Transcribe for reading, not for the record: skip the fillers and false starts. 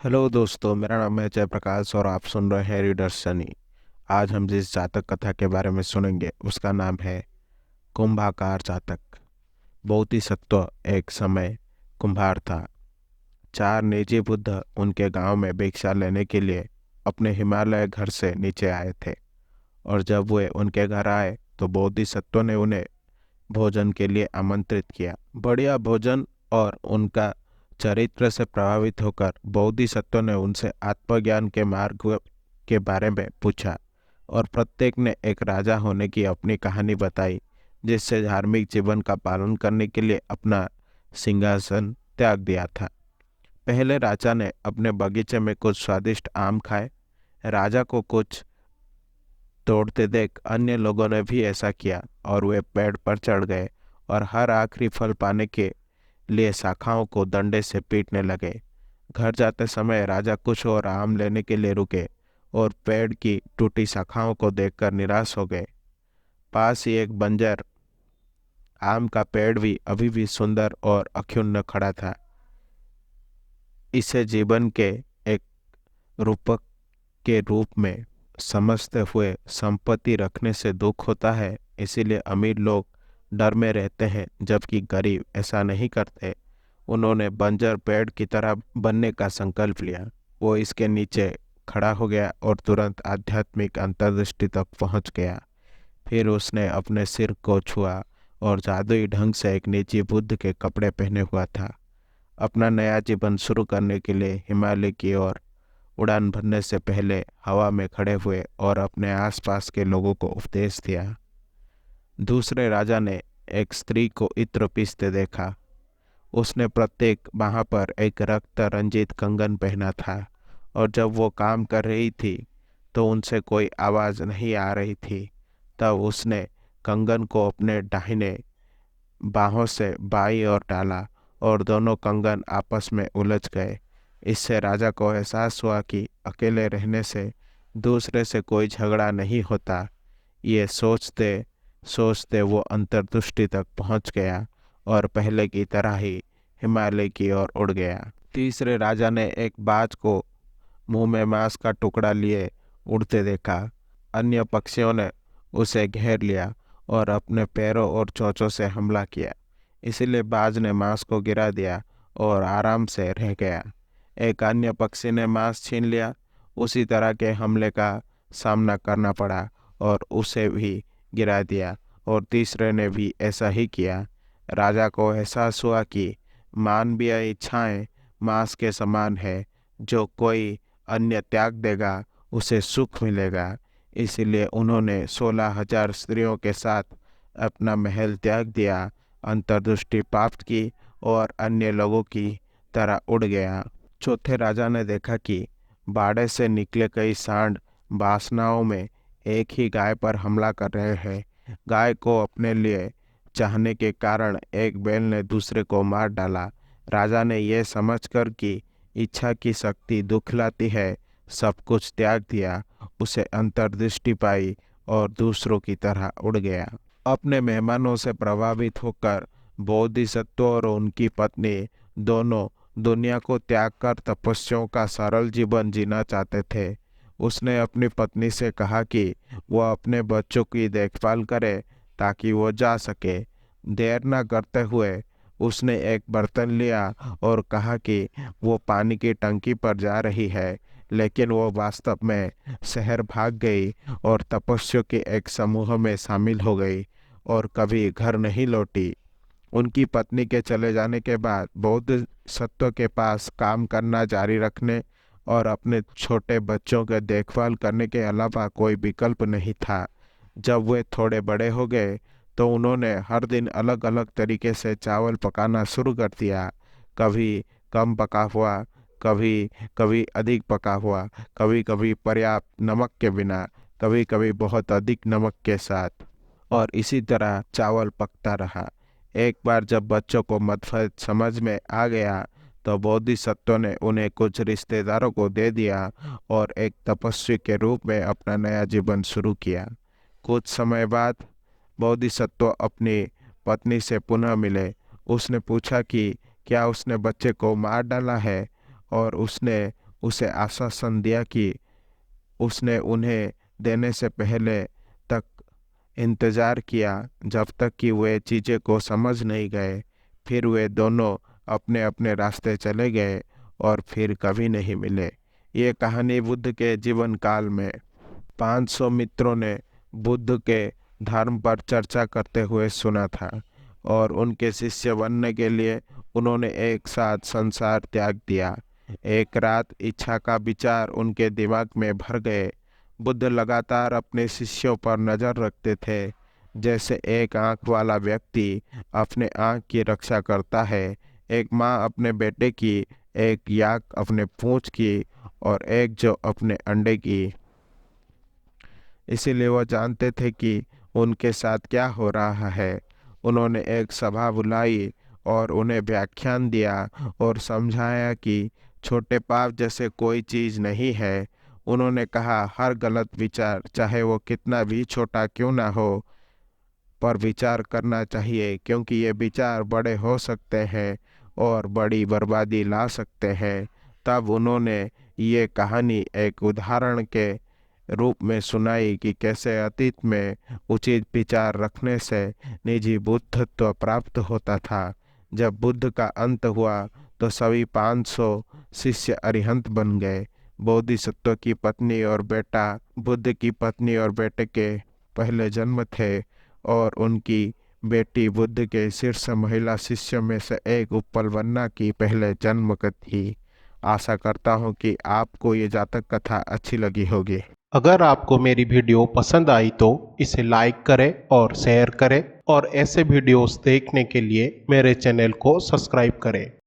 Hello दोस्तों, मेरा नाम है जयप्रकाश और आप सुन रहे हैं रीडर सनी। आज हम जिस जातक कथा के बारे में सुनेंगे उसका नाम है कुंभाकार जातक। बोधिसत्व एक समय कुंभार था। चार निजी बुद्ध उनके गांव में भिक्षा लेने के लिए अपने हिमालय घर से नीचे आए थे। और जब वे उनके घर आए तो बोधिसत्व ने उन्हें भोजन के लिए आमंत्रित किया। बढ़िया भोजन और उनका चरित्र से प्रभावित होकर बोधिसत्व ने उनसे आत्मज्ञान के मार्ग के बारे में पूछा और प्रत्येक ने एक राजा होने की अपनी कहानी बताई, जिससे धार्मिक जीवन का पालन करने के लिए अपना सिंहासन त्याग दिया था। पहले राजा ने अपने बगीचे में कुछ स्वादिष्ट आम खाए। राजा को कुछ तोड़ते देख अन्य लोगों ने भी ऐसा किया और वे पेड़ पर चढ़ गए और हर आखिरी फल पाने के लिए शाखाओं को डंडे से पीटने लगे। घर जाते समय राजा कुछ और आम लेने के लिए रुके और पेड़ की टूटी शाखाओं को देखकर निराश हो गए। पास ही एक बंजर आम का पेड़ भी अभी भी सुंदर और अक्षुण्ण खड़ा था। इसे जीवन के एक रूपक के रूप में समझते हुए संपत्ति रखने से दुख होता है, इसीलिए अमीर लोग डर में रहते हैं जबकि गरीब ऐसा नहीं करते। उन्होंने बंजर पेड़ की तरह बनने का संकल्प लिया। वो इसके नीचे खड़ा हो गया और तुरंत आध्यात्मिक अंतर्दृष्टि तक पहुंच गया। फिर उसने अपने सिर को छुआ और जादुई ढंग से एक निजी बुद्ध के कपड़े पहने हुआ था। अपना नया जीवन शुरू करने के लिए हिमालय की ओर उड़ान भरने से पहले हवा में खड़े हुए और अपने आसपास के लोगों को उपदेश दिया। दूसरे राजा ने एक स्त्री को इत्र पीसते देखा। उसने प्रत्येक बांह पर एक रक्त रंजित कंगन पहना था और जब वो काम कर रही थी तो उनसे कोई आवाज नहीं आ रही थी। तब उसने कंगन को अपने दाहिने बाहों से बाईं ओर डाला और दोनों कंगन आपस में उलझ गए। इससे राजा को एहसास हुआ कि अकेले रहने से दूसरे से कोई झगड़ा नहीं होता। ये सोचते सोचते वो अंतर्दृष्टि तक पहुंच गया और पहले की तरह ही हिमालय की ओर उड़ गया। तीसरे राजा ने एक बाज को मुंह में मांस का टुकड़ा लिए उड़ते देखा। अन्य पक्षियों ने उसे घेर लिया और अपने पैरों और चोंचों से हमला किया। इसीलिए बाज ने मांस को गिरा दिया और आराम से रह गया। एक अन्य पक्षी ने मांस छीन लिया। उसी तरह के हमले का सामना करना पड़ा और उसे भी गिरा दिया और तीसरे ने भी ऐसा ही किया। राजा को एहसास हुआ कि मानवीय इच्छाएं मांस के समान है। जो कोई अन्य त्याग देगा उसे सुख मिलेगा। इसीलिए उन्होंने 16,000 स्त्रियों के साथ अपना महल त्याग दिया, अंतर्दृष्टि प्राप्त की और अन्य लोगों की तरह उड़ गया। चौथे राजा ने देखा कि बाड़े से निकले कई सांड वासनाओं में एक ही गाय पर हमला कर रहे हैं। गाय को अपने लिए चाहने के कारण एक बैल ने दूसरे को मार डाला। राजा ने यह समझकर कि इच्छा की शक्ति दुख लाती है, सब कुछ त्याग दिया। उसे अंतर्दृष्टि पाई और दूसरों की तरह उड़ गया। अपने मेहमानों से प्रभावित होकर बोधिसत्व और उनकी पत्नी दोनों दुनिया को त्याग कर तपस्याओं का सरल जीवन जीना चाहते थे। उसने अपनी पत्नी से कहा कि वह अपने बच्चों की देखभाल करे ताकि वो जा सके। देर न करते हुए उसने एक बर्तन लिया और कहा कि वो पानी की टंकी पर जा रही है, लेकिन वो वास्तव में शहर भाग गई और तपस्वियों के एक समूह में शामिल हो गई और कभी घर नहीं लौटी। उनकी पत्नी के चले जाने के बाद बौद्ध सत्व के पास काम करना जारी रखने और अपने छोटे बच्चों के देखभाल करने के अलावा कोई विकल्प नहीं था। जब वे थोड़े बड़े हो गए तो उन्होंने हर दिन अलग अलग तरीके से चावल पकाना शुरू कर दिया। कभी कम पका हुआ, कभी कभी अधिक पका हुआ, कभी कभी पर्याप्त नमक के बिना, कभी कभी बहुत अधिक नमक के साथ, और इसी तरह चावल पकता रहा। एक बार जब बच्चों को मतभेद समझ में आ गया तो बोधिसत्व ने उन्हें कुछ रिश्तेदारों को दे दिया और एक तपस्वी के रूप में अपना नया जीवन शुरू किया। कुछ समय बाद बोधिसत्व अपनी पत्नी से पुनः मिले। उसने पूछा कि क्या उसने बच्चे को मार डाला है और उसने उसे आश्वासन दिया कि उसने उन्हें देने से पहले तक इंतज़ार किया जब तक कि वे चीज़ें को समझ नहीं गए। फिर वे दोनों अपने अपने रास्ते चले गए और फिर कभी नहीं मिले। ये कहानी बुद्ध के जीवन काल में 500 मित्रों ने बुद्ध के धर्म पर चर्चा करते हुए सुना था और उनके शिष्य बनने के लिए उन्होंने एक साथ संसार त्याग दिया। एक रात इच्छा का विचार उनके दिमाग में भर गए। बुद्ध लगातार अपने शिष्यों पर नज़र रखते थे, जैसे एक आंख वाला व्यक्ति अपने आंख की रक्षा करता है। एक माँ अपने बेटे की, एक याक अपने पूंछ की और एक जो अपने अंडे की। इसीलिए वह जानते थे कि उनके साथ क्या हो रहा है। उन्होंने एक सभा बुलाई और उन्हें व्याख्यान दिया और समझाया कि छोटे पाप जैसे कोई चीज़ नहीं है। उन्होंने कहा, हर गलत विचार, चाहे वो कितना भी छोटा क्यों ना हो, पर विचार करना चाहिए, क्योंकि ये विचार बड़े हो सकते हैं और बड़ी बर्बादी ला सकते हैं। तब उन्होंने ये कहानी एक उदाहरण के रूप में सुनाई कि कैसे अतीत में उचित विचार रखने से निजी बुद्धत्व प्राप्त होता था। जब बुद्ध का अंत हुआ तो सभी 500 शिष्य अरिहंत बन गए। बोधिसत्व की पत्नी और बेटा बुद्ध की पत्नी और बेटे के पहले जन्म थे और उनकी बेटी बुद्ध के शीर्ष महिला शिष्य में से एक उपलवन्ना की पहले जन्म थी। आशा करता हूँ कि आपको ये जातक कथा अच्छी लगी होगी। अगर आपको मेरी वीडियो पसंद आई तो इसे लाइक करें और शेयर करें और ऐसे वीडियोस देखने के लिए मेरे चैनल को सब्सक्राइब करें।